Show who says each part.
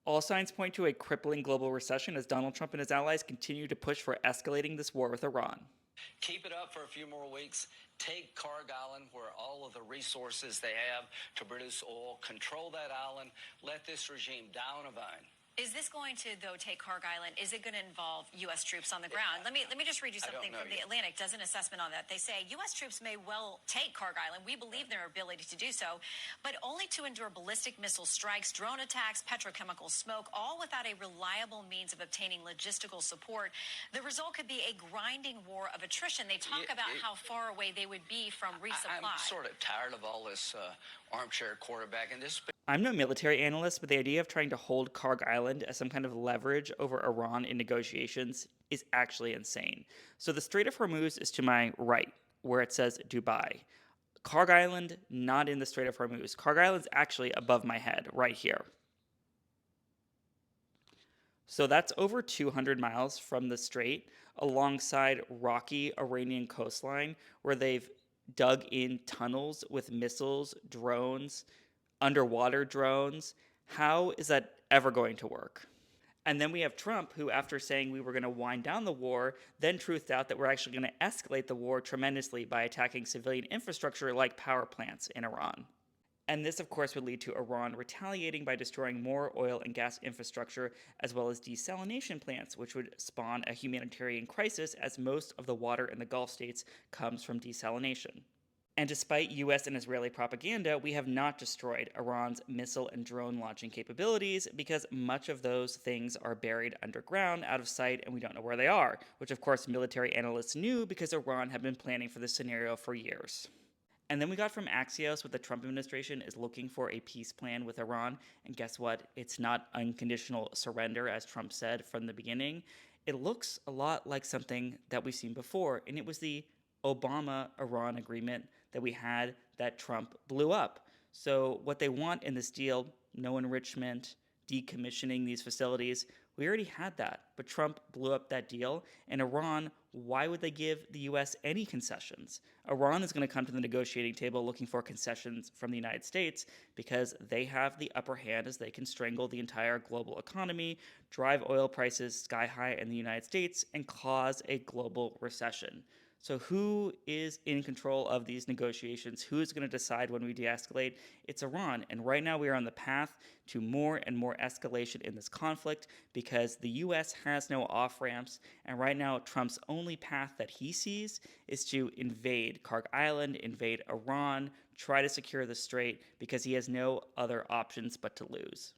Speaker 1: All signs point to a crippling global recession as Donald Trump and his allies continue to push for escalating this war with Iran.
Speaker 2: Keep it up for a few more weeks. Take Carg Island, where all of the resources they have to produce oil, control that island, let this regime down a vine.
Speaker 3: Is this going to, though, take Carg Island? Is it going to involve U.S. troops on the ground? Let me just read you something from the Atlantic. Does an assessment on that. They say U.S. troops may well take Carg Island. We believe their ability to do so, but only to endure ballistic missile strikes, drone attacks, petrochemical smoke, all without a reliable means of obtaining logistical support. The result could be a grinding war of attrition. They talk about how far away they would be from resupply.
Speaker 2: I'm sort of tired of all this armchair quarterbacking.
Speaker 1: I'm no military analyst, but the idea of trying to hold Carg Island as some kind of leverage over Iran in negotiations is actually insane. So the Strait of Hormuz is to my right, where it says Dubai. Carg Island, not in the Strait of Hormuz. Carg Island's actually above my head, right here. So that's over 200 miles from the strait, alongside rocky Iranian coastline, where they've dug in tunnels with missiles, drones, underwater drones. How is that ever going to work? And then we have Trump, who, after saying we were going to wind down the war, then truthed out that we're actually going to escalate the war tremendously by attacking civilian infrastructure like power plants in Iran. And this, of course, would lead to Iran retaliating by destroying more oil and gas infrastructure, as well as desalination plants, which would spawn a humanitarian crisis, as most of the water in the Gulf states comes from desalination. And despite US and Israeli propaganda, we have not destroyed Iran's missile and drone launching capabilities because much of those things are buried underground, out of sight, and we don't know where they are, which of course military analysts knew because Iran had been planning for this scenario for years. And then we got from Axios what the Trump administration is looking for a peace plan with Iran. And guess what? It's not unconditional surrender, as Trump said from the beginning. It looks a lot like something that we've seen before, and it was the Obama-Iran agreement that we had that Trump blew up. So what they want in this deal, no enrichment, decommissioning these facilities, we already had that. But Trump blew up that deal. And Iran, why would they give the US any concessions? Iran is going to come to the negotiating table looking for concessions from the United States because they have the upper hand as they can strangle the entire global economy, drive oil prices sky high in the United States, and cause a global recession. So who is in control of these negotiations? Who is going to decide when we de-escalate? It's Iran. And right now we are on the path to more and more escalation in this conflict because the US has no off-ramps. And right now Trump's only path that he sees is to invade Carg Island, invade Iran, try to secure the strait because he has no other options but to lose.